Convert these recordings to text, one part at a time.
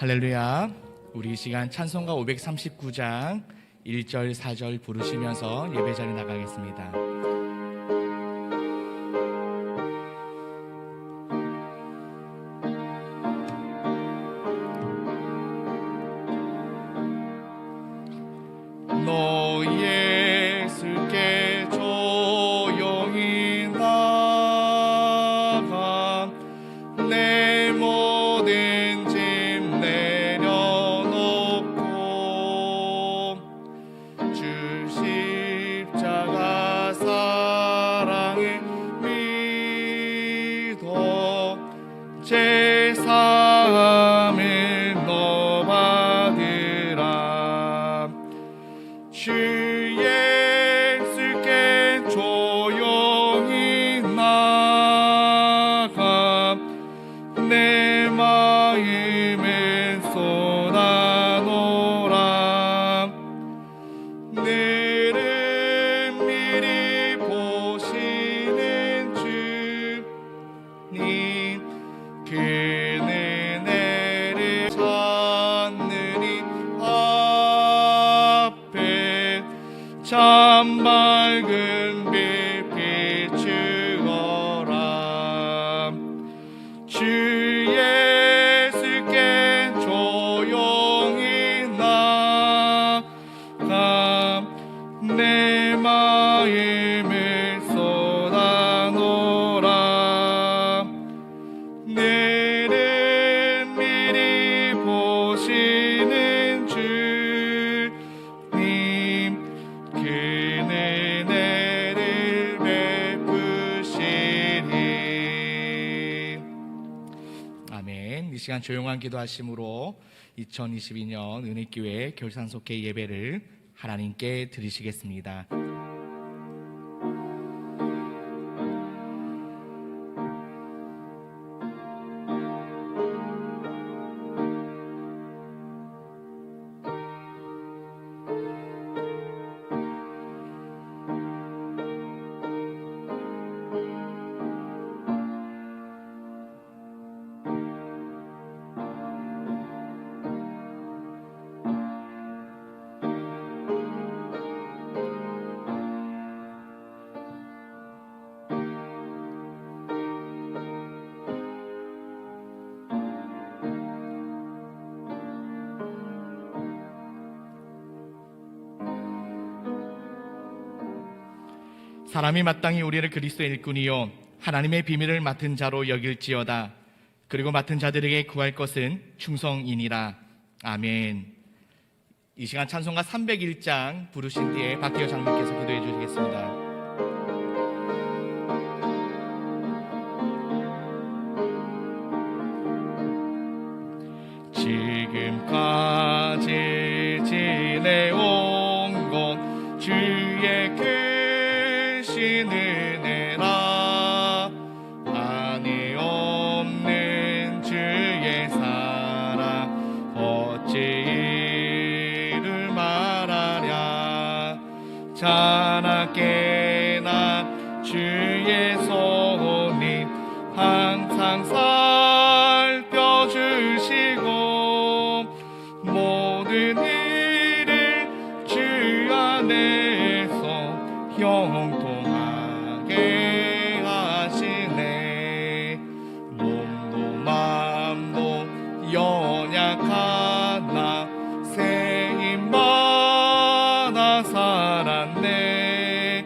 할렐루야. 우리 이 시간 찬송가 539장 1절 4절 부르시면서 예배 자리 나가겠습니다. 너 예수께 조용히 나가 내 모든 짐 내려놓고 주 십자가 사랑을 믿어 제사함을 너 받으라. 주 예수께 조용히 나가 내 마음을 쏟아놓으라. 너를 미리 보시는 주님 그 은혜를 찾느니 앞에 참 밝은 빛 비추어라. 주 예수께 조용히 나가 내 마음을 쏟아놓으라. 너를 미리 보시는 주님 그 은혜를 베푸시리. 아멘. 이 시간 조용한 기도하심으로 2022년 은혜교회 결산속회 예배를 하나님께 드리시겠습니다. 사람이 마땅히 우리를 그리스도의 일꾼이요 하나님의 비밀을 맡은 자로 여길지어다. 그리고 맡은 자들에게 구할 것은 충성이니라. 아멘. 이 시간 찬송가 301장 부르신 뒤에 박기호 장로께서 기도해 주시겠습니다. 지금까지 지내온 것 주의 크신 은혜라. 한이 없는 주의 사랑 어찌 이를 말하랴. 자나깨나 주의 손이 항상 살펴주시고 모든 일을 주 안에서 형통하게 하시네. 몸도 마음도 연약하나 새 힘받아 살았네.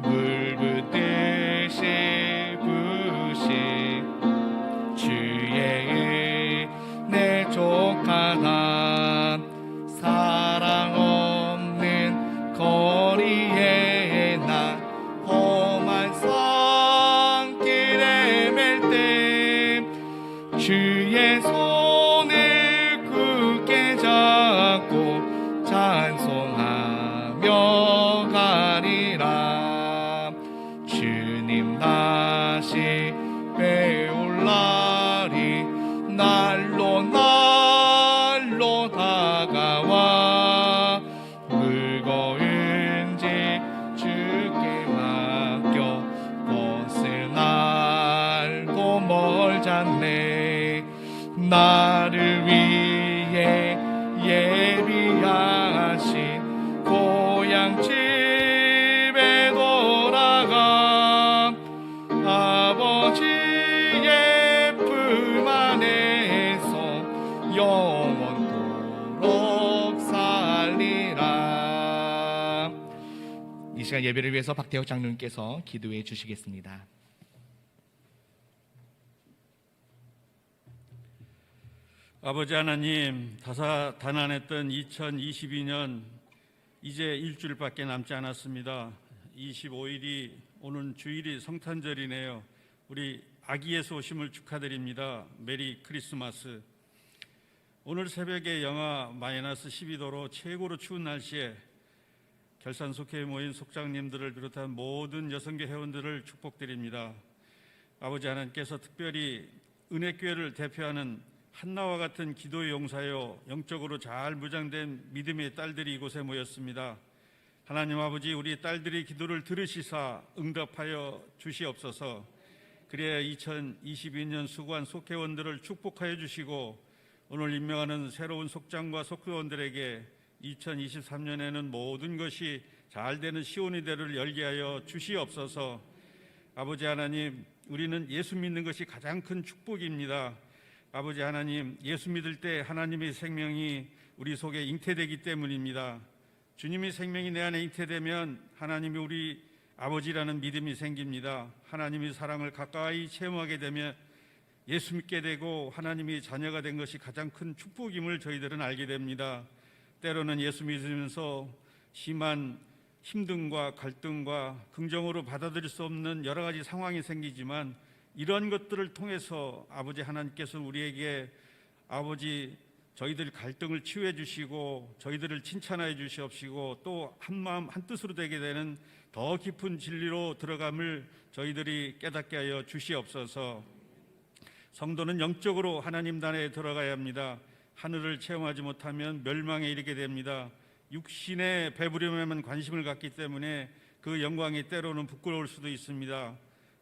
물 붓듯이 부신 주의 은혜 족하다. 사랑 없는 거리에 나 험한 산길에 맬 때 주의 손을 굳게 잡고 찬송하며 가리라. 주님 다시 배울 날이 날로 날로 다가와. 무거운 짐 주께 맡겨 벗을 날도 멀잖네. 나를 위해 영원토록 살리라. 이 시간 예배를 위해서 박태혁 장로님께서 기도해 주시겠습니다. 아버지 하나님, 다사다난했던 2022년 이제 일주일밖에 남지 않았습니다. 25일이 오는 주일이 성탄절이네요. 우리 아기 예수 오심을 축하드립니다. 메리 크리스마스. 오늘 새벽에 영하 마이너스 12도로 최고로 추운 날씨에 결산 속회에 모인 속장님들을 비롯한 모든 여성교 회원들을 축복드립니다. 아버지 하나님께서 특별히 은혜교회를 대표하는 한나와 같은 기도의 용사요, 영적으로 잘 무장된 믿음의 딸들이 이곳에 모였습니다. 하나님 아버지, 우리 딸들의 기도를 들으시사 응답하여 주시옵소서. 그래야 2022년 수고한 속회원들을 축복하여 주시고 오늘 임명하는 새로운 속장과 속회원들에게 2023년에는 모든 것이 잘 되는 시온의 대를 열게 하여 주시옵소서. 아버지 하나님, 우리는 예수 믿는 것이 가장 큰 축복입니다. 아버지 하나님, 예수 믿을 때 하나님의 생명이 우리 속에 잉태되기 때문입니다. 주님의 생명이 내 안에 잉태되면 하나님이 우리 아버지라는 믿음이 생깁니다. 하나님의 사랑을 가까이 체험하게 되면 예수 믿게 되고 하나님의 자녀가 된 것이 가장 큰 축복임을 저희들은 알게 됩니다. 때로는 예수 믿으면서 심한 힘듦과 갈등과 긍정으로 받아들일 수 없는 여러 가지 상황이 생기지만 이런 것들을 통해서 아버지 하나님께서 우리에게 아버지 저희들 갈등을 치유해 주시고 저희들을 칭찬하여 주시옵시고 또 한마음 한뜻으로 되게 되는 더 깊은 진리로 들어감을 저희들이 깨닫게 하여 주시옵소서. 성도는 영적으로 하나님 나라에 들어가야 합니다. 하늘을 체험하지 못하면 멸망에 이르게 됩니다. 육신의 배부름에만 관심을 갖기 때문에 그 영광이 때로는 부끄러울 수도 있습니다.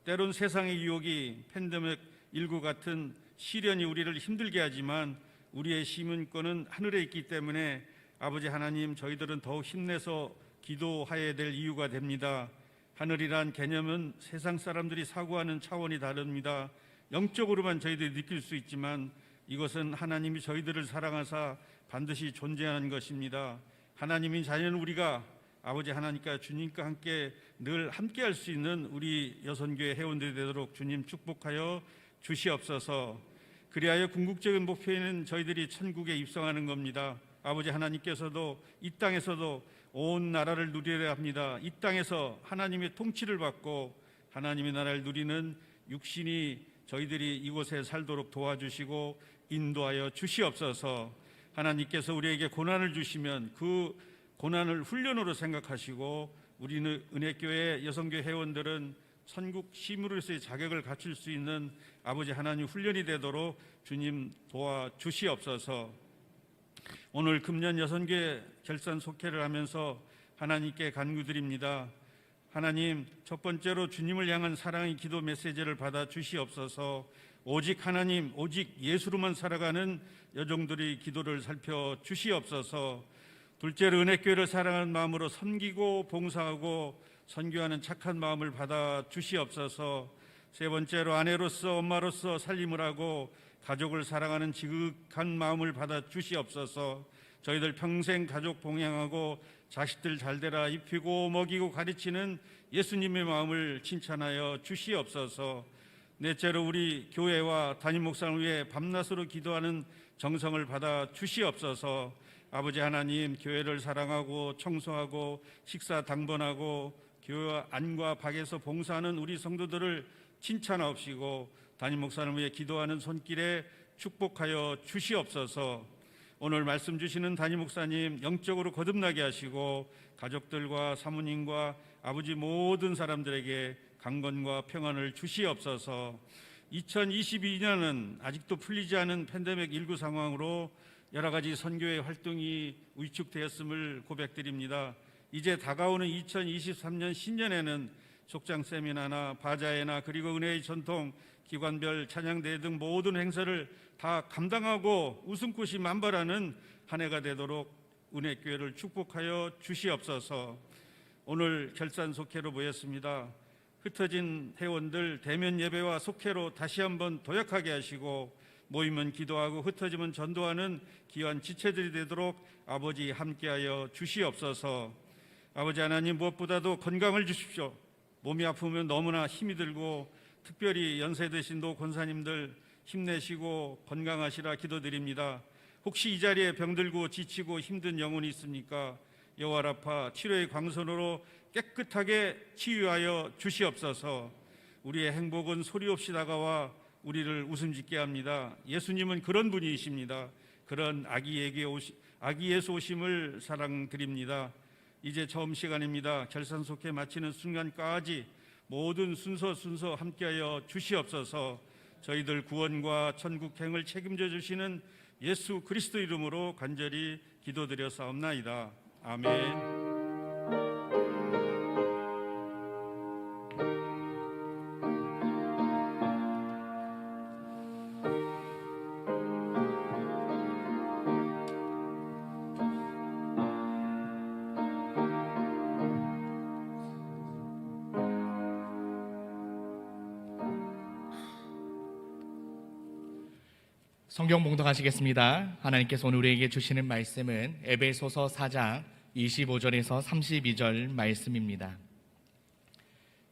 때론 세상의 유혹이 팬데믹19 같은 시련이 우리를 힘들게 하지만 우리의 시민권은 하늘에 있기 때문에 아버지 하나님, 저희들은 더욱 힘내서 기도해야 될 이유가 됩니다. 하늘이란 개념은 세상 사람들이 사고하는 차원이 다릅니다. 영적으로만 저희들이 느낄 수 있지만 이것은 하나님이 저희들을 사랑하사 반드시 존재하는 것입니다. 하나님의 자녀는 우리가 아버지 하나님과 주님과 함께 늘 함께할 수 있는 우리 여선교회 회원들이 되도록 주님 축복하여 주시옵소서. 그리하여 궁극적인 목표에는 저희들이 천국에 입성하는 겁니다. 아버지 하나님께서도 이 땅에서도 온 나라를 누리려 합니다. 이 땅에서 하나님의 통치를 받고 하나님의 나라를 누리는 육신이 저희들이 이곳에 살도록 도와주시고 인도하여 주시옵소서. 하나님께서 우리에게 고난을 주시면 그 고난을 훈련으로 생각하시고 우리는 은혜교회 여성교회 회원들은 천국 시무로서의 자격을 갖출 수 있는 아버지 하나님 훈련이 되도록 주님 도와주시옵소서. 오늘 금년 여선교회 결산 속회를 하면서 하나님께 간구드립니다. 하나님, 첫 번째로 주님을 향한 사랑의 기도 메시지를 받아 주시옵소서. 오직 하나님, 오직 예수로만 살아가는 여종들의 기도를 살펴 주시옵소서. 둘째로 은혜교회를 사랑하는 마음으로 섬기고 봉사하고 선교하는 착한 마음을 받아 주시옵소서. 세 번째로 아내로서 엄마로서 살림을 하고 가족을 사랑하는 지극한 마음을 받아 주시옵소서. 저희들 평생 가족 봉양하고 자식들 잘되라 입히고 먹이고 가르치는 예수님의 마음을 칭찬하여 주시옵소서. 넷째로 우리 교회와 담임 목사를 위해 밤낮으로 기도하는 정성을 받아 주시옵소서. 아버지 하나님, 교회를 사랑하고 청소하고 식사 당번하고 교회 안과 밖에서 봉사하는 우리 성도들을 칭찬하옵시고 담임 목사를 위해 기도하는 손길에 축복하여 주시옵소서. 오늘 말씀 주시는 담임 목사님 영적으로 거듭나게 하시고 가족들과 사모님과 아버지 모든 사람들에게 강건과 평안을 주시옵소서. 2022년은 아직도 풀리지 않은 팬데믹19 상황으로 여러 가지 선교의 활동이 위축되었음을 고백드립니다. 이제 다가오는 2023년 신년에는 속장 세미나나 바자회나 그리고 은혜의 전통, 기관별 찬양대회 등 모든 행사를 다 감당하고 웃음꽃이 만발하는 한 해가 되도록 은혜교회를 축복하여 주시옵소서. 오늘 결산 속회로 모였습니다. 흩어진 회원들 대면 예배와 속회로 다시 한번 도약하게 하시고 모이면 기도하고 흩어지면 전도하는 귀한 지체들이 되도록 아버지 함께하여 주시옵소서. 아버지 하나님, 무엇보다도 건강을 주십시오. 몸이 아프면 너무나 힘이 들고, 특별히 연세 드신 노 권사님들 힘내시고 건강하시라 기도드립니다. 혹시 이 자리에 병들고 지치고 힘든 영혼이 있습니까? 여호와 라파 치료의 광선으로 깨끗하게 치유하여 주시옵소서. 우리의 행복은 소리 없이 다가와 우리를 웃음짓게 합니다. 예수님은 그런 분이십니다. 그런 아기 예수 오심을 사랑드립니다. 이제 처음 시간입니다. 결산속회 마치는 순간까지 모든 순서 함께하여 주시옵소서. 저희들 구원과 천국행을 책임져 주시는 예수 그리스도 이름으로 간절히 기도드렸사옵나이다. 아멘. 성경 봉독하시겠습니다. 하나님께서 오늘 우리에게 주시는 말씀은 에베소서 4장 25절에서 32절 말씀입니다.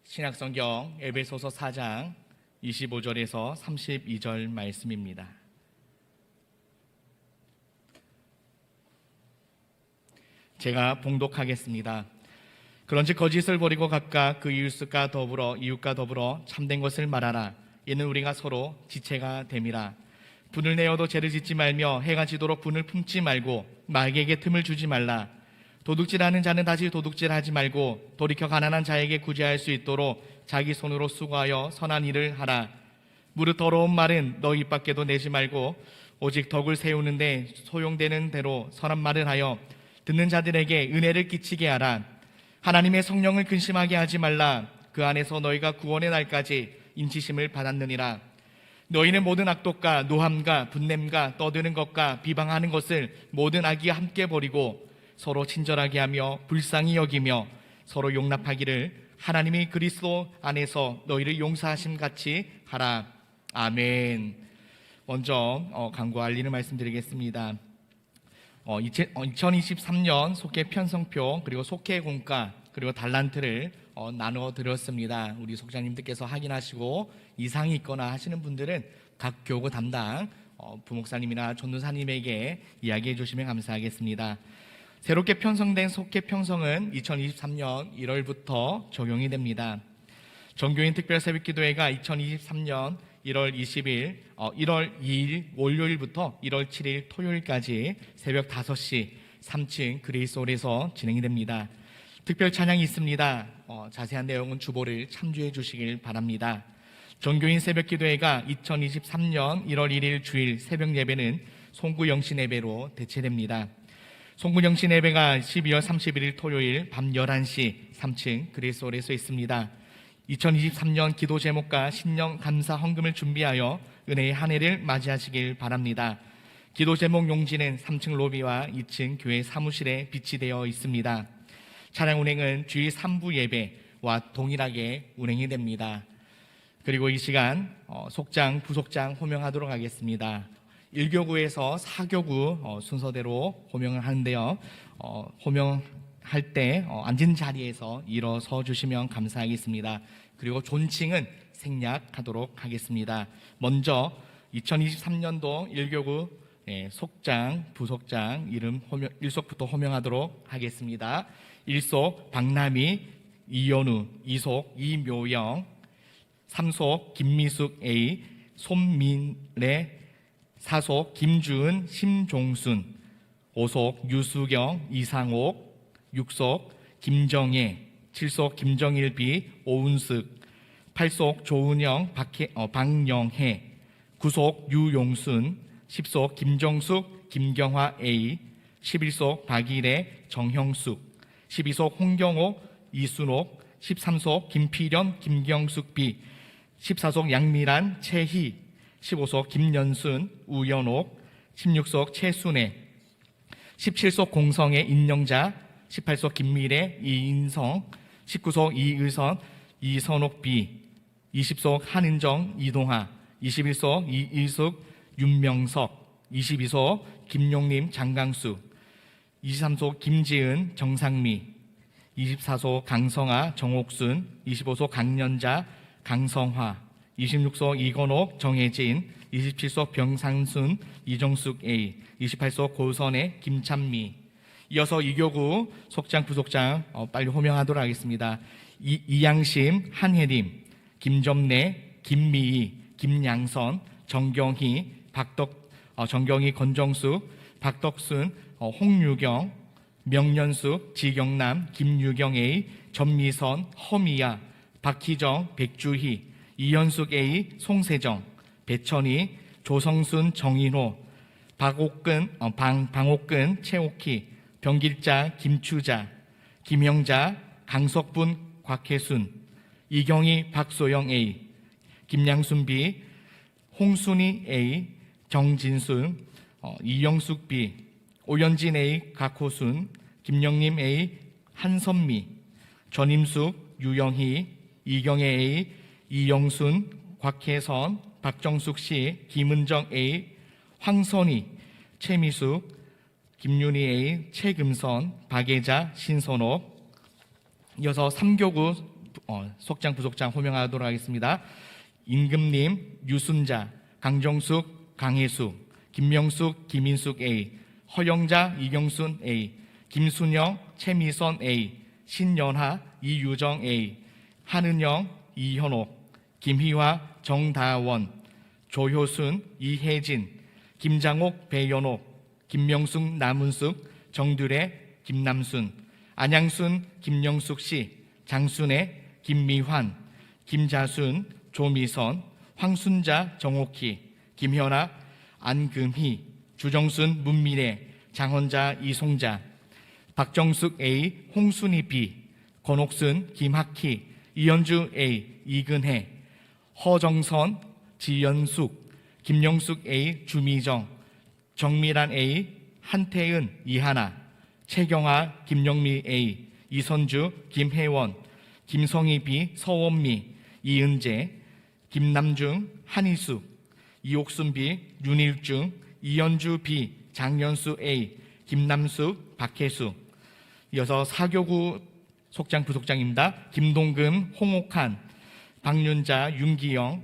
신약성경 에베소서 4장 25절에서 32절 말씀입니다. 제가 봉독하겠습니다. 그런즉 거짓을 버리고 각각 그 이웃과 더불어 참된 것을 말하라. 이는 우리가 서로 지체가 됨이라. 분을 내어도 죄를 짓지 말며 해가 지도록 분을 품지 말고 마귀에게 틈을 주지 말라. 도둑질하는 자는 다시 도둑질하지 말고 돌이켜 가난한 자에게 구제할 수 있도록 자기 손으로 수고하여 선한 일을 하라. 무릇 더러운 말은 너 입 밖에도 내지 말고 오직 덕을 세우는데 소용되는 대로 선한 말을 하여 듣는 자들에게 은혜를 끼치게 하라. 하나님의 성령을 근심하게 하지 말라. 그 안에서 너희가 구원의 날까지 인치심을 받았느니라. 너희는 모든 악독과 노함과 분냄과 떠드는 것과 비방하는 것을 모든 악이 함께 버리고 서로 친절하게 하며 불쌍히 여기며 서로 용납하기를 하나님이 그리스도 안에서 너희를 용서하심 같이 하라. 아멘. 먼저 간구 알리는 말씀드리겠습니다. 2023년 속회 편성표 그리고 속회 공과 그리고 달란트를 나눠 드렸습니다. 우리 속장님들께서 확인하시고 이상이 있거나 하시는 분들은 각 교구 담당 부목사님이나 전도사님에게 이야기해 주시면 감사하겠습니다. 새롭게 편성된 속회 편성은 2023년 1월부터 적용이 됩니다. 전교인 특별새벽기도회가 2023년 1월 2일 월요일부터 1월 7일 토요일까지 새벽 5시 3층 그레이스홀에서 진행이 됩니다. 특별 찬양이 있습니다. 자세한 내용은 주보를 참조해 주시길 바랍니다. 전교인 새벽기도회가 2023년 1월 1일 주일 새벽 예배는 송구 영신 예배로 대체됩니다. 송구 영신 예배가 12월 31일 토요일 밤 11시 3층 그레이스홀에서 있습니다. 2023년 기도 제목과 신령 감사 헌금을 준비하여 은혜의 한 해를 맞이하시길 바랍니다. 기도 제목 용지는 3층 로비와 2층 교회 사무실에 비치되어 있습니다. 차량 운행은 주일 3부 예배와 동일하게 운행이 됩니다. 그리고 이 시간 속장, 부속장 호명하도록 하겠습니다. 1교구에서 4교구 순서대로 호명을 하는데요. 호명할 때 앉은 자리에서 일어서 주시면 감사하겠습니다. 그리고 존칭은 생략하도록 하겠습니다. 먼저 2023년도 1교구 속장, 부속장 이름 1속부터 호명하도록 하겠습니다. 1속 박남희, 이연우, 2속 이묘영, 3속 김미숙 A, 손민래, 4속 김주은, 심종순, 5속 유수경, 이상옥, 6속 김정혜, 7속 김정일 B, 오은숙, 8속 조은영, 박영혜, 9속 유용순, 10속 김정숙, 김경화 A, 11속 박일애, 정형숙, 12속 홍경옥, 이순옥, 13속 김필연, 김경숙 B, 14속 양미란, 최희, 15속 김연순, 우연옥, 16속 최순애, 17속 공성의 인영자, 18속 김미래, 이인성, 19속 이의선, 이선옥 B, 20속 한은정, 이동하, 21속 이일숙, 윤명석, 22소 김용림 장강수, 23소 김지은 정상미, 24소 강성아 정옥순, 25소 강연자 강성화, 26소 이건옥 정혜진, 27소 병상순 이정숙 A, 28소 고선의 김찬미. 이어서 2교구 속장 부속장 빨리 호명하도록 하겠습니다. 이양심 한혜림, 김점래, 김미희, 김양선, 정경희, 정경희 권정숙, 박덕순, 홍유경, 명년숙, 지경남, 김유경 A, 전미선, 허미야, 박희정, 백주희, 이현숙 A, 송세정, 배천희, 조성순, 정인호, 방옥근, 최옥희, 병길자, 김추자, 김영자, 강석분, 곽혜순, 이경희, 박소영 A, 김양순 B, 홍순희 A, 정진순, 이영숙 B, 오연진 A, 각호순, 김영림 A, 한선미, 전임숙, 유영희, 이경애 A, 이영순, 곽혜선, 박정숙 C, 김은정 A, 황선희, 최미숙, 김윤희 A, 최금선, 박예자, 신선옥. 이어서 3교구 속장 부속장 호명하도록 하겠습니다. 임금님, 유순자, 강정숙, 강혜숙, 김명숙, 김인숙 A, 허영자, 이경순 A, 김순영, 최미선 A, 신연하, 이유정 A, 한은영, 이현옥, 김희화, 정다원, 조효순, 이혜진, 김장옥, 배연옥, 김명숙, 남은숙, 정두래, 김남순, 안양순, 김영숙 씨, 장순애, 김미환, 김자순, 조미선, 황순자, 정옥희, 김현아, 안금희, 주정순, 문미래, 장헌자, 이송자, 박정숙 A, 홍순희 B, 권옥순, 김학희, 이현주 A, 이근혜, 허정선, 지연숙, 김영숙 A, 주미정, 정미란 A, 한태은, 이하나, 최경아, 김영미 A, 이선주, 김혜원, 김성희 B, 서원미, 이은재, 김남중, 한희수, 이옥순 B, 윤일중, 이현주 B, 장연수 A, 김남숙, 박혜수. 이어서 4교구 속장 부속장입니다. 김동금, 홍옥한, 박윤자, 윤기영,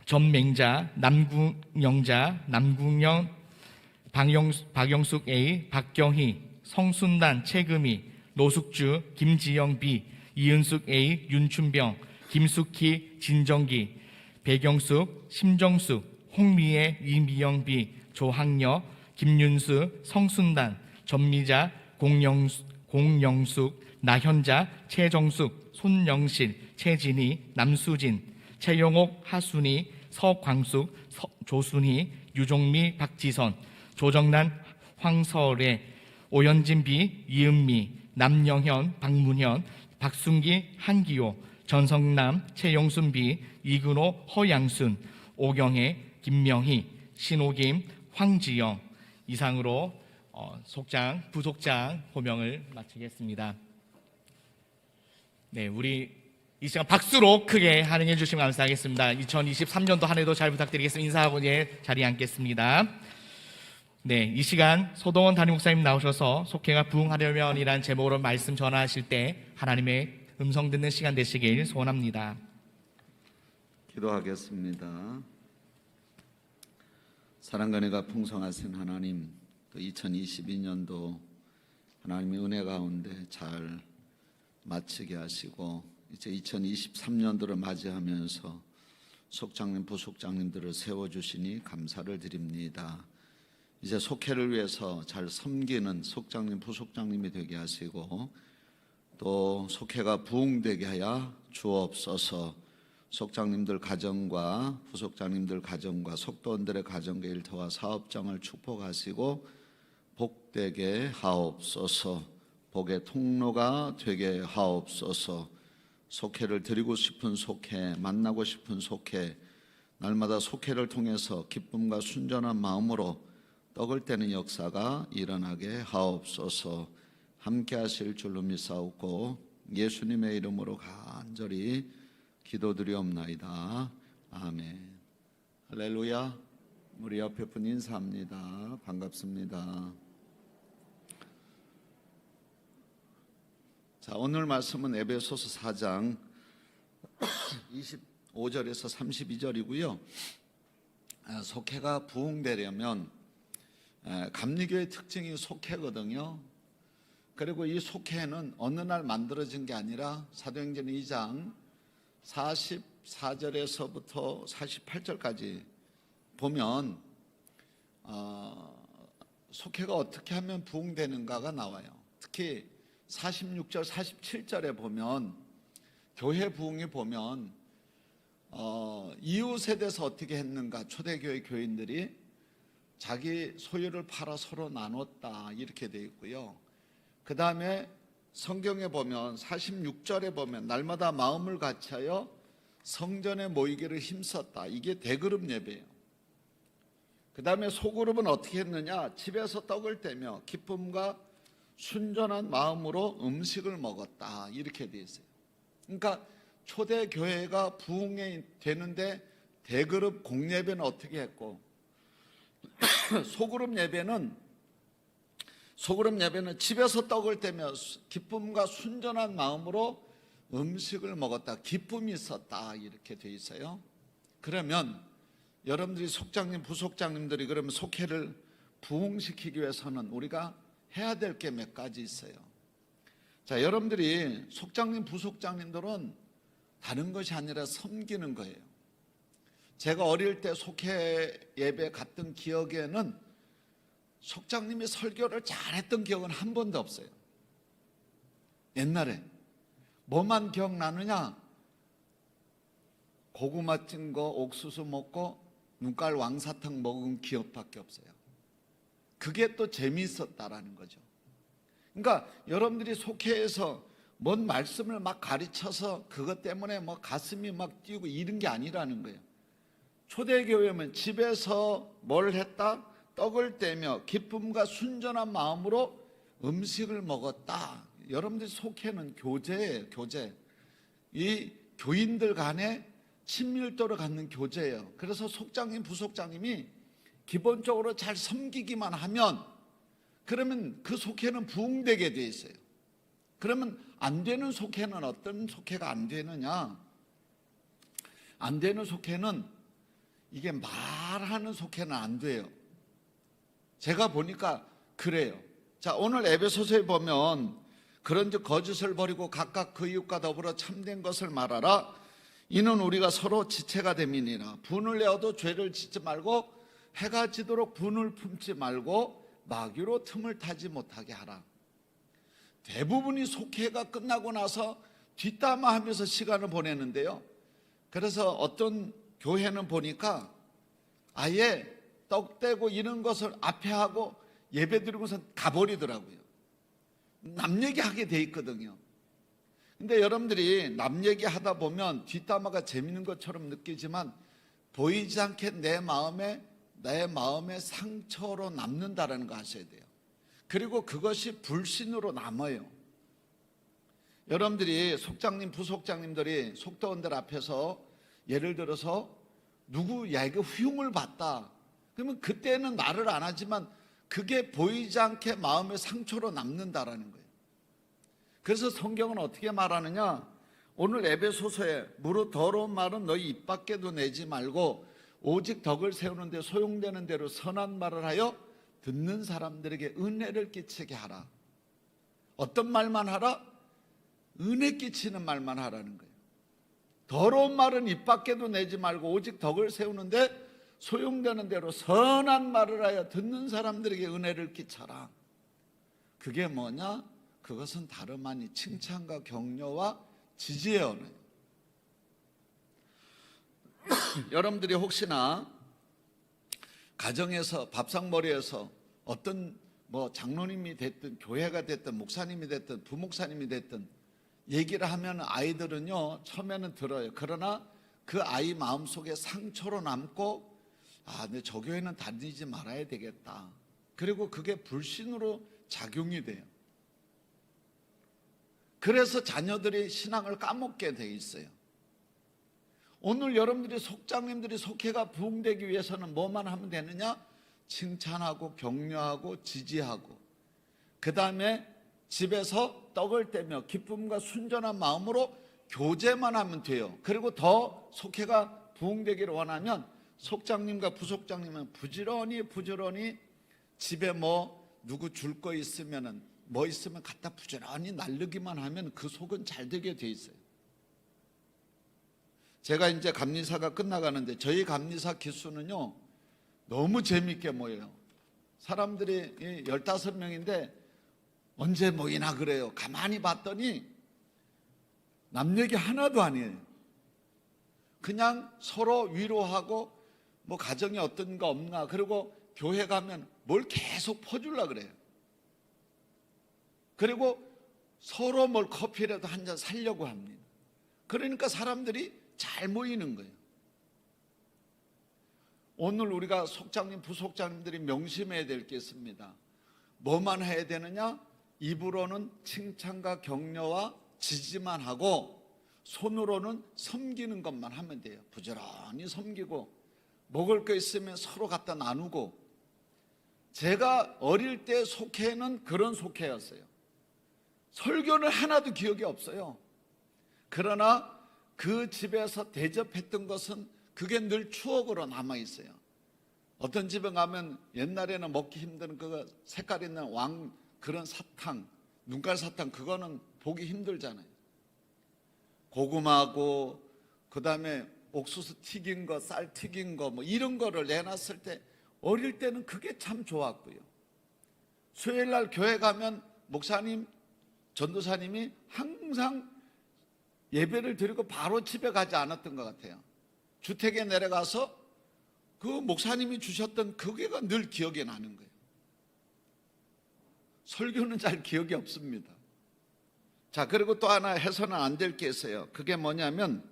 전맹자, 남궁영자, 남궁영, 박영숙 A, 박경희, 성순단, 최금희, 노숙주, 김지영 B, 이은숙 A, 윤춘병, 김숙희, 진정기, 배경숙, 심정숙, 홍미애, 이미영 B, 조학녀, 김윤수, 성순단, 전미자, 공영숙, 나현자, 최정숙, 손영실, 최진희, 남수진, 최영옥, 하순희, 서광숙, 조순희, 유종미, 박지선, 조정란, 황설애, 오연진 B, 이은미, 남영현, 박문현, 박순기, 한기호, 전성남, 최용순 B, 이근호, 허양순, 오경혜, 김명희, 신호김, 황지영. 이상으로 속장, 부속장 호명을 마치겠습니다. 네, 우리 이 시간 박수로 크게 환영해 주시면 감사하겠습니다. 2023년도 한 해도 잘 부탁드리겠습니다. 인사하고 자리에 앉겠습니다. 네, 이 시간 소동원 담임 목사님 나오셔서 속회가 부흥하려면이란 제목으로 말씀 전하실 때 하나님의 음성 듣는 시간 되시길 소원합니다. 기도하겠습니다. 사랑과 은혜가 풍성하신 하나님, 또 2022년도 하나님의 은혜 가운데 잘 마치게 하시고 이제 2023년도를 맞이하면서 속장님, 부속장님들을 세워주시니 감사를 드립니다. 이제 속회를 위해서 잘 섬기는 속장님, 부속장님이 되게 하시고 또 속회가 부흥되게 하여 주옵소서. 속장님들 가정과 부속장님들 가정과 속도원들의 가정과 일터와 사업장을 축복하시고 복되게 하옵소서. 복의 통로가 되게 하옵소서. 속회를 드리고 싶은 속회, 만나고 싶은 속회, 날마다 속회를 통해서 기쁨과 순전한 마음으로 떡을 떼는 역사가 일어나게 하옵소서. 함께 하실 줄로 믿사옵고 예수님의 이름으로 간절히 기도드리옵나이다. 아멘. 할렐루야. 우리 옆에 분 인사합니다. 반갑습니다. 자, 오늘 말씀은 에베소서 4장 25절에서 32절이고요. 속회가 부흥되려면 감리교의 특징이 속회거든요. 그리고 이 속회는 어느 날 만들어진 게 아니라 사도행전 2장 44절에서부터 48절까지 보면 속회가 어떻게 하면 부흥되는가가 나와요. 특히 46절, 47절에 보면 교회 부흥이 보면 이웃에 대해서 어떻게 했는가. 초대교회 교인들이 자기 소유를 팔아 서로 나눴다 이렇게 되어 있고요. 그 다음에 성경에 보면 46절에 보면 날마다 마음을 같이하여 성전에 모이기를 힘썼다. 이게 대그룹 예배예요. 그 다음에 소그룹은 어떻게 했느냐. 집에서 떡을 떼며 기쁨과 순전한 마음으로 음식을 먹었다 이렇게 되어 있어요. 그러니까 초대교회가 부흥이 되는데 대그룹 공예배는 어떻게 했고 소그룹 예배는 집에서 떡을 떼며 기쁨과 순전한 마음으로 음식을 먹었다. 기쁨이 있었다 이렇게 되어 있어요. 그러면 여러분들이 속장님, 부속장님들이 그러면 속회를 부흥시키기 위해서는 우리가 해야 될 게 몇 가지 있어요. 자, 여러분들이 속장님, 부속장님들은 다른 것이 아니라 섬기는 거예요. 제가 어릴 때 속회 예배 갔던 기억에는 속장님이 설교를 잘했던 기억은 한 번도 없어요. 옛날에 뭐만 기억나느냐? 고구마 찐 거, 옥수수 먹고 눈깔 왕사탕 먹은 기억밖에 없어요. 그게 또 재미있었다라는 거죠. 그러니까 여러분들이 속회에서 뭔 말씀을 막 가르쳐서 그것 때문에 뭐 가슴이 막 뛰고 이런 게 아니라는 거예요. 초대교회면 집에서 뭘 했다? 떡을 떼며 기쁨과 순전한 마음으로 음식을 먹었다. 여러분들이 속회는 교제예요. 교제. 이 교인들 간에 친밀도를 갖는 교제예요. 그래서 속장님, 부속장님이 기본적으로 잘 섬기기만 하면 그러면 그 속회는 부흥되게 돼 있어요. 그러면 안 되는 속회는 어떤 속회가 안 되느냐? 안 되는 속회는 이게 말하는 속회는 안 돼요. 제가 보니까 그래요. 자, 오늘 에베소서에 보면 그런즉 거짓을 버리고 각각 그 이웃과 더불어 참된 것을 말하라. 이는 우리가 서로 지체가 됨이니라. 분을 내어도 죄를 짓지 말고 해가 지도록 분을 품지 말고 마귀로 틈을 타지 못하게 하라. 대부분이 속회가 끝나고 나서 뒷담화하면서 시간을 보내는데요. 그래서 어떤 교회는 보니까 아예 떡 떼고 이런 것을 앞에 하고 예배 드리고서 가버리더라고요. 남 얘기하게 돼 있거든요. 근데 여러분들이 남 얘기하다 보면 뒷담화가 재밌는 것처럼 느끼지만 보이지 않게 내 마음에 상처로 남는다라는 거 아셔야 돼요. 그리고 그것이 불신으로 남아요. 여러분들이 속장님, 부속장님들이 속도원들 앞에서 예를 들어서 누구에게 후용을 받다. 그러면 그때는 말을 안 하지만 그게 보이지 않게 마음의 상처로 남는다라는 거예요. 그래서 성경은 어떻게 말하느냐? 오늘 에베소서에 무릇 더러운 말은 너희 입 밖에도 내지 말고 오직 덕을 세우는 데 소용되는 대로 선한 말을 하여 듣는 사람들에게 은혜를 끼치게 하라. 어떤 말만 하라? 은혜 끼치는 말만 하라는 거예요. 더러운 말은 입 밖에도 내지 말고 오직 덕을 세우는데 소용되는 대로 선한 말을 하여 듣는 사람들에게 은혜를 끼쳐라. 그게 뭐냐? 그것은 다름 아니 칭찬과 격려와 지지의 언어예요. 여러분들이 혹시나 가정에서 밥상머리에서 어떤 뭐 장로님이 됐든 교회가 됐든 목사님이 됐든 부목사님이 됐든 얘기를 하면 아이들은요 처음에는 들어요. 그러나 그 아이 마음속에 상처로 남고 근데 저 교회는 다니지 말아야 되겠다. 그리고 그게 불신으로 작용이 돼요. 그래서 자녀들이 신앙을 까먹게 돼 있어요. 오늘 여러분들이 속장님들이 속회가 부흥되기 위해서는 뭐만 하면 되느냐? 칭찬하고 격려하고 지지하고, 그 다음에 집에서 떡을 떼며 기쁨과 순전한 마음으로 교제만 하면 돼요. 그리고 더 속회가 부흥되기를 원하면 속장님과 부속장님은 부지런히 집에 뭐 누구 줄 거 있으면은 뭐 있으면 갖다 부지런히 날르기만 하면 그 속은 잘 되게 돼 있어요. 제가 이제 감리사가 끝나가는데 저희 감리사 기수는요 너무 재밌게 모여요. 사람들이 15명인데 언제 모이나 그래요. 가만히 봤더니 남 얘기 하나도 아니에요. 그냥 서로 위로하고 뭐 가정에 어떤 거 없나, 그리고 교회 가면 뭘 계속 퍼주려고 그래요. 그리고 서로 뭘 커피라도 한 잔 사려고 합니다. 그러니까 사람들이 잘 모이는 거예요. 오늘 우리가 속장님, 부속장님들이 명심해야 될 게 있습니다. 뭐만 해야 되느냐? 입으로는 칭찬과 격려와 지지만 하고 손으로는 섬기는 것만 하면 돼요. 부지런히 섬기고 먹을 거 있으면 서로 갖다 나누고. 제가 어릴 때 속회는 그런 속회였어요. 설교는 하나도 기억이 없어요. 그러나 그 집에서 대접했던 것은 그게 늘 추억으로 남아있어요. 어떤 집에 가면 옛날에는 먹기 힘든 그 색깔 있는 그런 사탕, 눈깔 사탕, 그거는 보기 힘들잖아요. 고구마하고 그 다음에 옥수수 튀긴 거, 쌀 튀긴 거 뭐 이런 거를 내놨을 때 어릴 때는 그게 참 좋았고요. 수요일 날 교회 가면 목사님, 전도사님이 항상 예배를 드리고 바로 집에 가지 않았던 것 같아요. 주택에 내려가서 그 목사님이 주셨던 그게가 늘 기억에 나는 거예요. 설교는 잘 기억이 없습니다. 자, 그리고 또 하나 해서는 안 될 게 있어요. 그게 뭐냐면,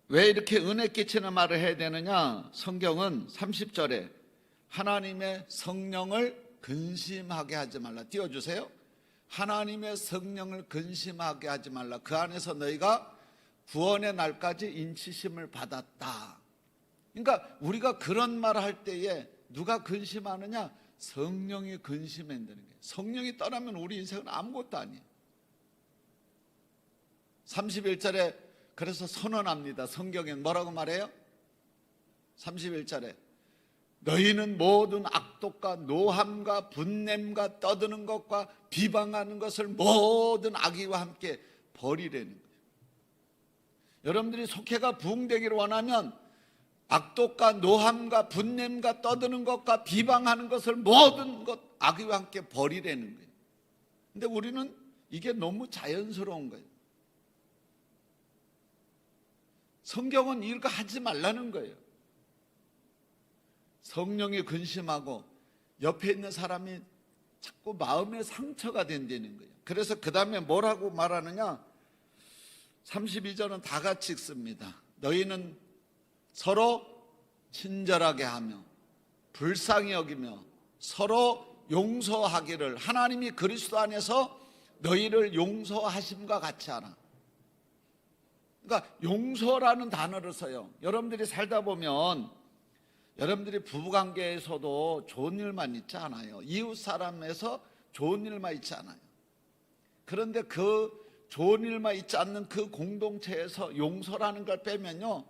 왜 이렇게 은혜 끼치는 말을 해야 되느냐? 성경은 30절에 하나님의 성령을 근심하게 하지 말라. 띄워주세요. 하나님의 성령을 근심하게 하지 말라. 그 안에서 너희가 구원의 날까지 인치심을 받았다. 그러니까 우리가 그런 말을 할 때에 누가 근심하느냐? 성령이 근심한다는 거예요. 성령이 떠나면 우리 인생은 아무것도 아니에요. 31절에 그래서 선언합니다. 성경엔 뭐라고 말해요? 31절에 너희는 모든 악독과 노함과 분냄과 떠드는 것과 비방하는 것을 모든 악의와 함께 버리라는 거예요. 여러분들이 속회가 부흥되기를 원하면 악독과 노함과 분냄과 떠드는 것과 비방하는 것을 모든 것 악의와 함께 버리라는 거예요. 근데 우리는 이게 너무 자연스러운 거예요. 성경은 이거 하지 말라는 거예요. 성령이 근심하고 옆에 있는 사람이 자꾸 마음의 상처가 된다는 거예요. 그래서 그 다음에 뭐라고 말하느냐? 32절은 다 같이 읽습니다. 너희는 서로 친절하게 하며 불쌍히 여기며 서로 용서하기를 하나님이 그리스도 안에서 너희를 용서하심과 같이 하라. 그러니까 용서라는 단어를 써요. 여러분들이 살다 보면 여러분들이 부부관계에서도 좋은 일만 있지 않아요. 이웃 사람에서 좋은 일만 있지 않아요. 그런데 그 좋은 일만 있지 않는 그 공동체에서 용서라는 걸 빼면요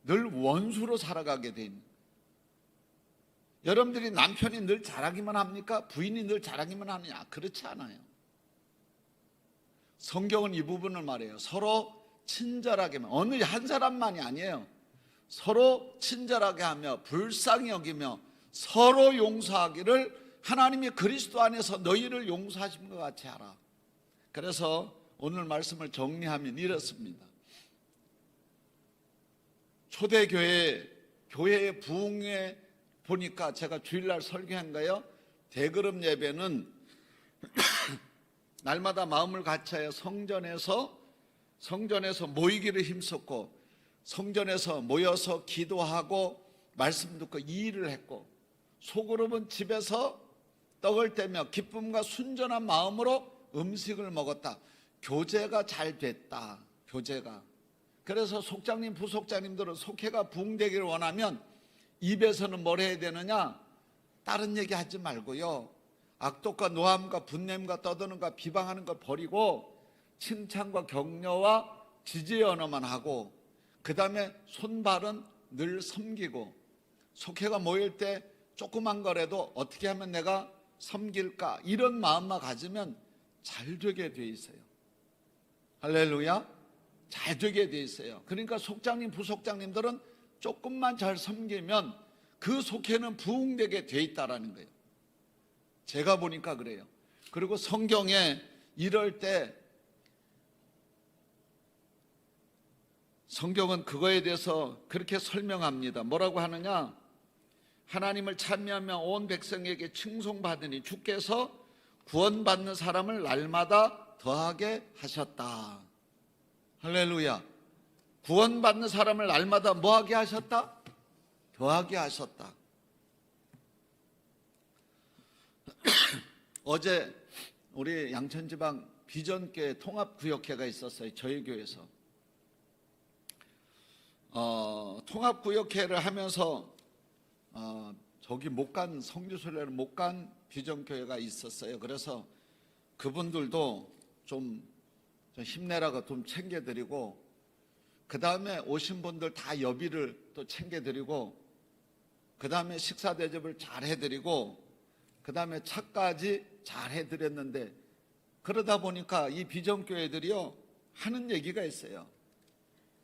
늘 원수로 살아가게 돼 있는 거예요. 여러분들이 남편이 늘 잘하기만 합니까? 부인이 늘 잘하기만 하느냐? 그렇지 않아요. 성경은 이 부분을 말해요. 서로 친절하게만, 어느 한 사람만이 아니에요. 서로 친절하게 하며 불쌍히 여기며 서로 용서하기를 하나님이 그리스도 안에서 너희를 용서하신 것 같이 하라. 그래서 오늘 말씀을 정리하면 이렇습니다. 초대교회, 교회의 부흥에 보니까 제가 주일날 설교한 거예요. 대그룹 예배는 날마다 마음을 같이하여 성전에서 모이기를 힘썼고 성전에서 모여서 기도하고 말씀 듣고 이 일을 했고 소그룹은 집에서 떡을 떼며 기쁨과 순전한 마음으로 음식을 먹었다. 교제가 잘 됐다. 교제가. 그래서 속장님, 부속장님들은 속회가 부흥되기를 원하면 입에서는 뭘 해야 되느냐? 다른 얘기 하지 말고요. 악독과 노함과 분냄과 떠드는과 비방하는 걸 버리고 칭찬과 격려와 지지의 언어만 하고, 그 다음에 손발은 늘 섬기고, 속회가 모일 때 조그만 거라도 어떻게 하면 내가 섬길까, 이런 마음만 가지면 잘 되게 돼 있어요. 할렐루야. 잘 되게 돼 있어요. 그러니까 속장님, 부속장님들은 조금만 잘 섬기면 그 속회는 부흥되게 돼 있다라는 거예요. 제가 보니까 그래요. 그리고 성경에 이럴 때 성경은 그거에 대해서 그렇게 설명합니다. 뭐라고 하느냐? 하나님을 찬미하며 온 백성에게 칭송받으니 주께서 구원받는 사람을 날마다 더하게 하셨다. 할렐루야. 구원받는 사람을 날마다 뭐하게 하셨다? 더하게 하셨다. 어제 우리 양천지방 비전교회 통합구역회가 있었어요. 저희 교회에서 통합구역회를 하면서 저기 못 간, 성주순례를 못 간 비전교회가 있었어요. 그래서 그분들도 좀 힘내라고 좀 챙겨드리고, 그 다음에 오신 분들 다 여비를 또 챙겨드리고, 그 다음에 식사 대접을 잘 해드리고, 그 다음에 차까지 잘 해드렸는데, 그러다 보니까 이 비전교회들이요 하는 얘기가 있어요.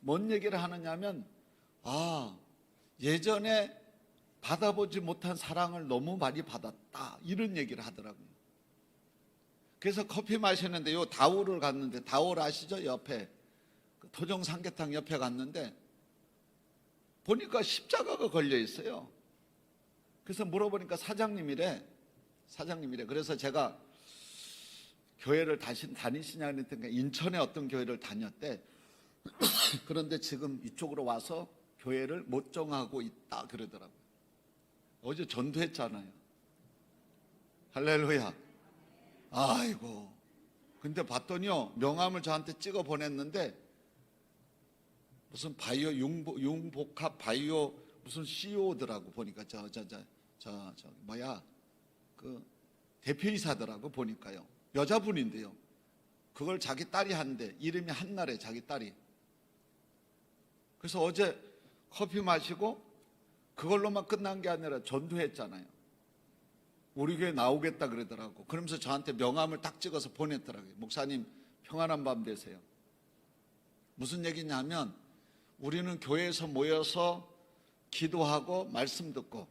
뭔 얘기를 하느냐면, 예전에 받아보지 못한 사랑을 너무 많이 받았다, 이런 얘기를 하더라고요. 그래서 커피 마시는데 요 다오를 갔는데, 다오 아시죠? 옆에 토종 삼계탕 옆에 갔는데 보니까 십자가가 걸려 있어요. 그래서 물어보니까 사장님이래. 그래서 제가 교회를 다시 다니시냐 그랬더니 인천에 어떤 교회를 다녔대. 그런데 지금 이쪽으로 와서 교회를 못 정하고 있다 그러더라고요. 어제 전도했잖아요. 할렐루야. 아이고. 근데 봤더니요, 명함을 저한테 찍어 보냈는데 무슨 바이오 융복합 바이오 무슨 CEO더라고. 보니까 그 대표이사더라고. 보니까요, 여자분인데요, 그걸 자기 딸이 한대. 이름이 한나래, 자기 딸이. 그래서 어제 커피 마시고 그걸로만 끝난 게 아니라 전도했잖아요. 우리 교회 나오겠다 그러더라고. 그러면서 저한테 명함을 딱 찍어서 보냈더라고요. 목사님 평안한 밤 되세요. 무슨 얘기냐면, 우리는 교회에서 모여서 기도하고 말씀 듣고,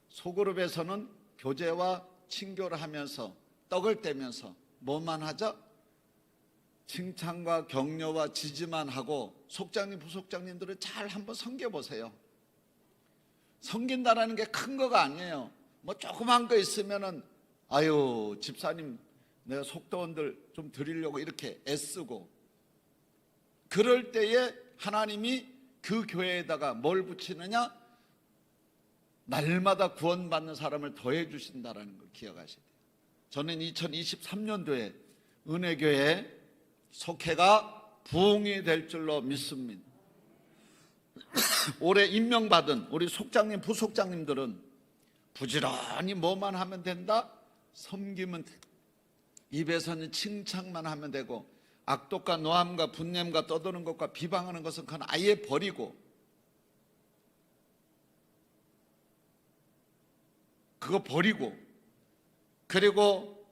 소그룹에서는 교제와 친교를 하면서 떡을 떼면서 뭐만 하죠? 칭찬과 격려와 지지만 하고, 속장님, 부속장님들을 잘 한번 섬겨보세요. 섬긴다라는 게 큰 거가 아니에요. 뭐 조그만 거 있으면은 아유 집사님 내가 속도원들 좀 드리려고 이렇게 애쓰고, 그럴 때에 하나님이 그 교회에다가 뭘 붙이느냐? 날마다 구원받는 사람을 더해 주신다라는 걸 기억하셔야 돼요. 저는 2023년도에 은혜교회 속회가 부흥이 될 줄로 믿습니다. 올해 임명받은 우리 속장님, 부속장님들은 부지런히 뭐만 하면 된다? 섬기면 돼. 입에서는 칭찬만 하면 되고, 악독과 노함과 분냄과 떠드는 것과 비방하는 것은 그건 아예 버리고, 그거 버리고, 그리고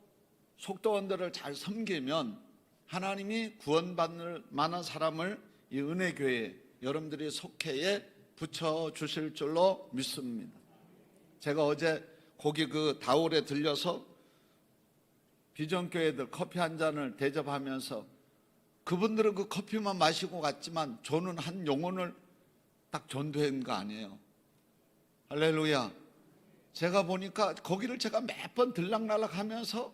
속도원들을 잘 섬기면 하나님이 구원받을 만한 사람을 이 은혜교회 여러분들이 속회에 붙여주실 줄로 믿습니다. 제가 어제 거기 그 다올에 들려서 비전교회들 커피 한 잔을 대접하면서, 그분들은 그 커피만 마시고 갔지만 저는 한 영혼을 딱 전도한 거 아니에요. 할렐루야. 제가 보니까 거기를 제가 몇 번 들락날락 하면서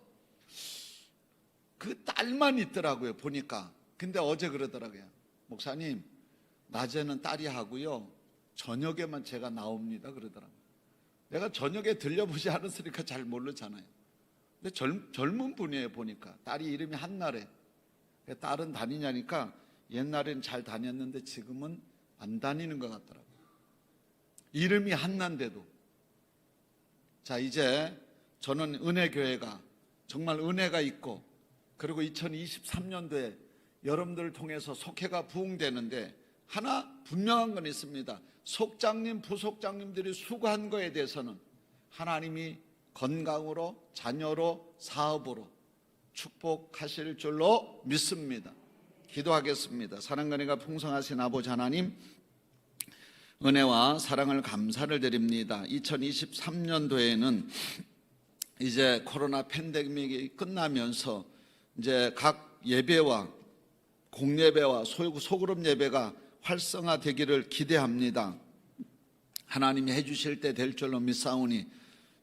그 딸만 있더라고요, 보니까. 근데 어제 그러더라고요. 목사님, 낮에는 딸이 하고요, 저녁에만 제가 나옵니다 그러더라고요. 내가 저녁에 들려보지 않았으니까 잘 모르잖아요. 근데 젊은 분이에요. 보니까 딸이 이름이 한나래. 딸은 다니냐니까 옛날엔 잘 다녔는데 지금은 안 다니는 것 같더라고요. 이름이 한나인데도. 자, 이제 저는 은혜교회가 정말 은혜가 있고, 그리고 2023년도에 여러분들을 통해서 속회가 부흥되는데 하나 분명한 건 있습니다. 속장님, 부속장님들이 수고한 거에 대해서는 하나님이 건강으로, 자녀로, 사업으로 축복하실 줄로 믿습니다. 기도하겠습니다. 사랑과 풍성하신 아버지 하나님, 은혜와 사랑을 감사를 드립니다. 2023년도에는 이제 코로나 팬데믹이 끝나면서 이제 각 예배와 공예배와 소그룹 예배가 활성화되기를 기대합니다. 하나님이 해주실 때 될 줄로 믿사오니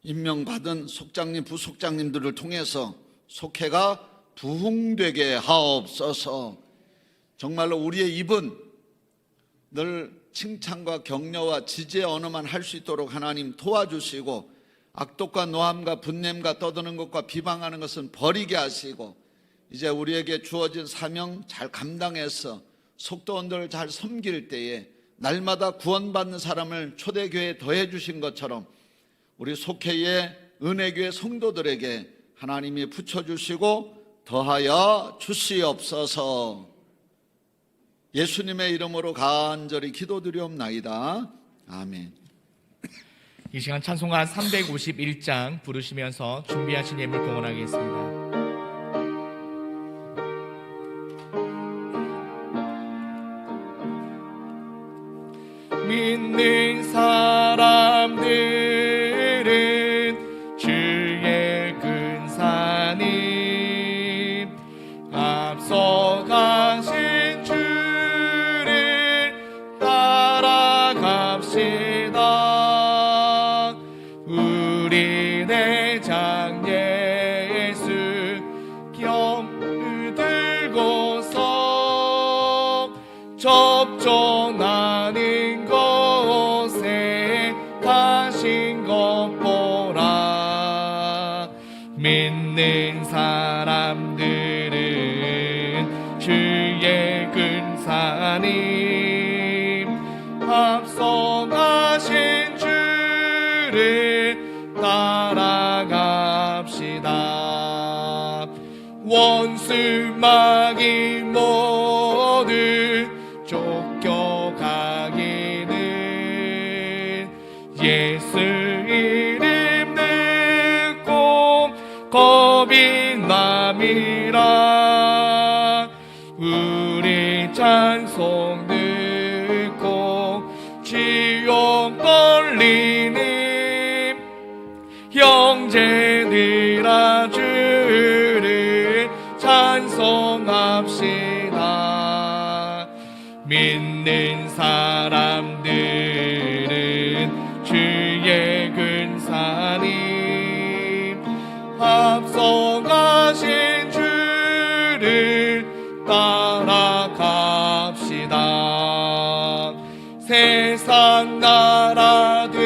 임명받은 속장님, 부속장님들을 통해서 속회가 부흥되게 하옵소서. 정말로 우리의 입은 늘 칭찬과 격려와 지지의 언어만 할 수 있도록 하나님 도와주시고, 악독과 노함과 분냄과 떠드는 것과 비방하는 것은 버리게 하시고, 이제 우리에게 주어진 사명 잘 감당해서 속도원들을 잘 섬길 때에 날마다 구원받는 사람을 초대교회에 더해 주신 것처럼 우리 속회의 은혜교회 성도들에게 하나님이 붙여주시고 더하여 주시옵소서. 예수님의 이름으로 간절히 기도드리옵나이다. 아멘. 이 시간 찬송가 351장 부르시면서 준비하신 예물 봉헌하겠습니다. 믿는 사람들은 주의 근사님 앞서가신 주를 따라갑시다. 우리 대장 예수 겸 들고서 접종하는 곳에 가신 것 보라. 믿는 사람들은 주의 근사님 앞서가신 주를 따라갑시다. 원수 마귀 모두 쫓겨가기는 예수 이름 듣고 겁이 남이라. 우리 찬송 듣고 지옥 걸리는 형제들아 주를 찬송합시다. 믿는 사람들은 주의 근사님 앞서가신 주를 따라갑시다. 세상 나라들은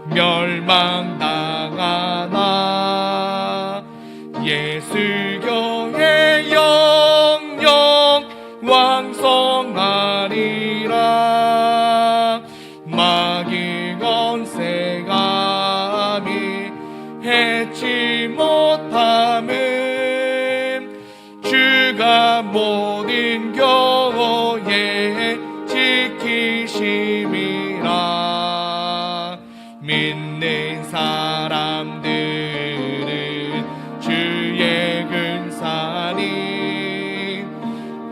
멸망당하나 예수교회 영영 왕성하리라. 마귀 권세감이 해치 못함은 주가 모든 교회 지키심이라. 믿는 사람들은 주의 근사님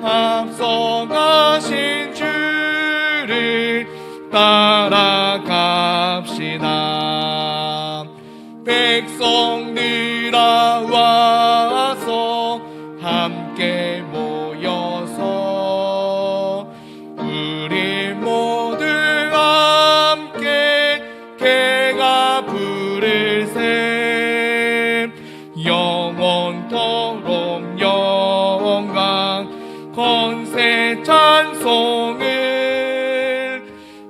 앞서가신 주를 따라갑시다. 백성들아 와서 함께 모여서 우리 모두 함께 개가 부를 셈. 영원토록 영광 권세 찬송을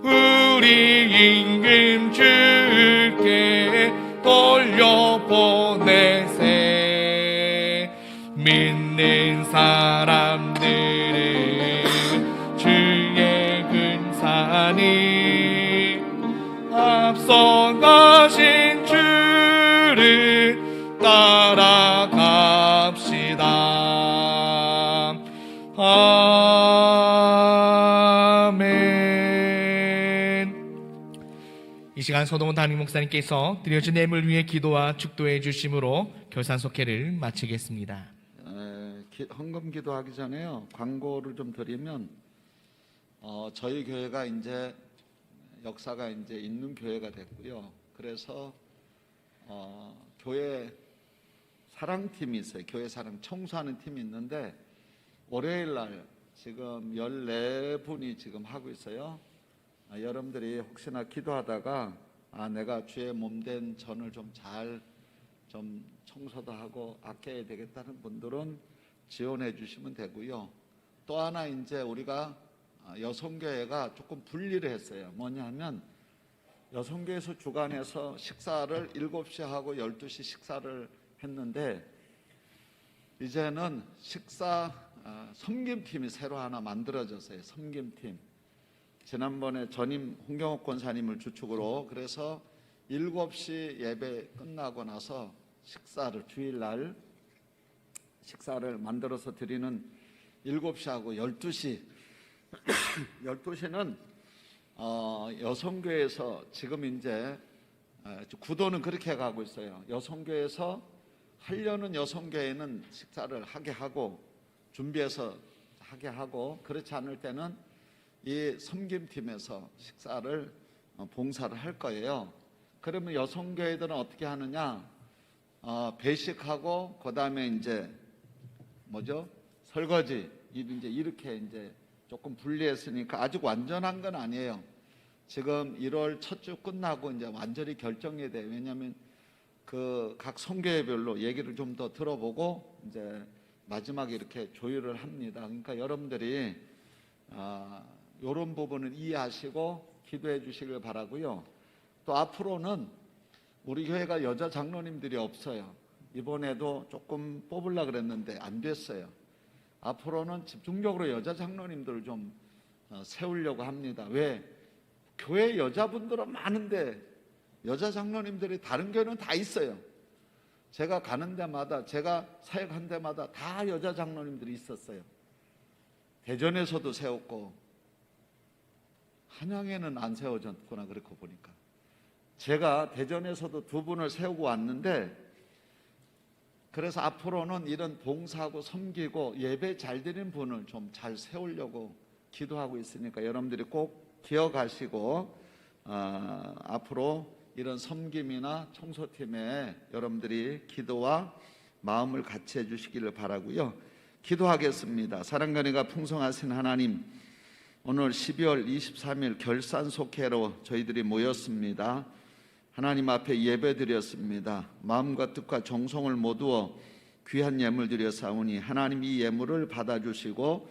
우리 임금 주께 돌려보내. 사니 앞서가신 주를 따라갑시다. 아멘. 이 시간 서동훈 담임 목사님께서 드려진 예물 위해 기도와 축도해 주심으로 결산 속회를 마치겠습니다. 헌금 기도하기 전에요. 광고를 좀 드리면 저희 교회가 이제 역사가 이제 있는 교회가 됐고요. 그래서 교회 사랑팀이 있어요. 교회 사랑 청소하는 팀이 있는데 월요일 날 지금 14분이 지금 하고 있어요. 여러분들이 혹시나 기도하다가 내가 주의 몸된 전을 좀 잘 좀 청소도 하고 아껴야 되겠다는 분들은 지원해 주시면 되고요. 또 하나 이제 우리가 여성교회가 조금 분리를 했어요. 뭐냐면 여성교회에서 주관해서 식사를 7시 하고 12시 식사를 했는데 이제는 식사 섬김팀이 새로 하나 만들어졌어요. 섬김팀. 지난번에 전임 홍경옥 권사님을 주축으로 그래서 7시 예배 끝나고 나서 식사를 주일날 식사를 만들어서 드리는 7시하고 12시 12시는 여성교회에서 지금 이제 구도는 그렇게 가고 있어요. 여성교회에서 하려는 여성교회는 식사를 하게 하고 준비해서 하게 하고 그렇지 않을 때는 이 섬김팀에서 식사를 봉사를 할 거예요. 그러면 여성교회들은 어떻게 하느냐? 배식하고 그다음에 이제 뭐죠? 설거지 이제 이렇게 이제 조금 분리했으니까 아직 완전한 건 아니에요. 지금 1월 첫 주 끝나고 이제 완전히 결정이 돼요. 왜냐하면 그 각 성교회별로 얘기를 좀 더 들어보고 이제 마지막에 이렇게 조율을 합니다. 그러니까 여러분들이 이런 부분은 이해하시고 기도해 주시길 바라고요. 또 앞으로는 우리 교회가 여자 장로님들이 없어요. 이번에도 조금 뽑으려고 그랬는데 안 됐어요. 앞으로는 집중적으로 여자 장로님들을 좀 세우려고 합니다. 왜? 교회 여자분들은 많은데 여자 장로님들이 다른 교회는 다 있어요. 제가 가는 데마다 제가 사역한 데마다 다 여자 장로님들이 있었어요. 대전에서도 세웠고 한양에는 안 세워졌구나. 그렇게 보니까 제가 대전에서도 2분을 세우고 왔는데 그래서 앞으로는 이런 봉사하고 섬기고 예배 잘 드리는 분을 좀 잘 세우려고 기도하고 있으니까 여러분들이 꼭 기억하시고 앞으로 이런 섬김이나 청소팀에 여러분들이 기도와 마음을 같이 해주시기를 바라고요. 기도하겠습니다. 사랑과 은혜가 풍성하신 하나님, 오늘 12월 23일 결산속회로 저희들이 모였습니다. 하나님 앞에 예배드렸습니다. 마음과 뜻과 정성을 모두어 귀한 예물 드렸사오니 하나님 이 예물을 받아주시고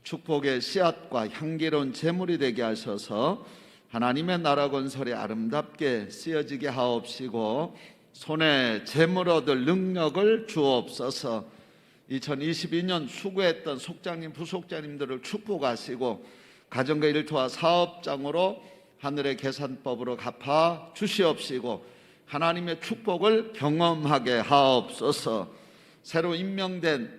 축복의 씨앗과 향기로운 제물이 되게 하셔서 하나님의 나라 건설에 아름답게 쓰여지게 하옵시고 손에 제물 얻을 능력을 주옵소서. 2022년 수고했던 속장님, 부속장님들을 축복하시고 가정과 일터와 사업장으로 하늘의 계산법으로 갚아 주시옵시고 하나님의 축복을 경험하게 하옵소서. 새로 임명된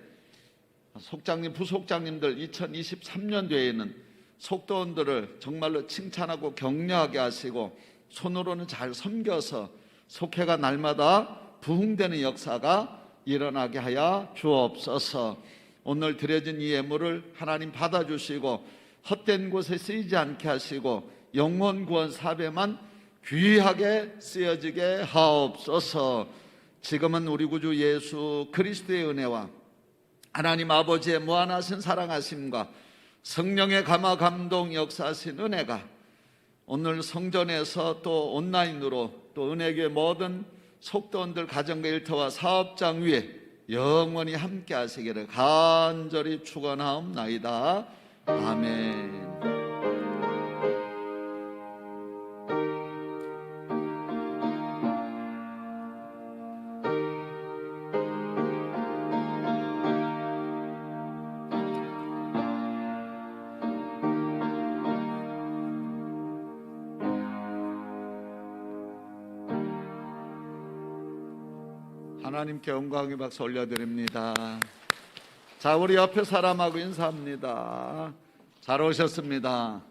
속장님, 부속장님들 2023년도에는 속도원들을 정말로 칭찬하고 격려하게 하시고 손으로는 잘 섬겨서 속회가 날마다 부흥되는 역사가 일어나게 하여 주옵소서. 오늘 드려진 이 예물을 하나님 받아주시고 헛된 곳에 쓰이지 않게 하시고 영혼 구원 사배만 귀하게 쓰여지게 하옵소서. 지금은 우리 구주 예수 그리스도의 은혜와 하나님 아버지의 무한하신 사랑하심과 성령의 감화 감동 역사하신 은혜가 오늘 성전에서 또 온라인으로 또 은혜교회 모든 속도원들 가정과 일터와 사업장 위에 영원히 함께 하시기를 간절히 축원하옵나이다. 아멘. 하나님께 영광의 박수 올려드립니다. 자, 우리 옆에 사람하고 인사합니다. 잘 오셨습니다.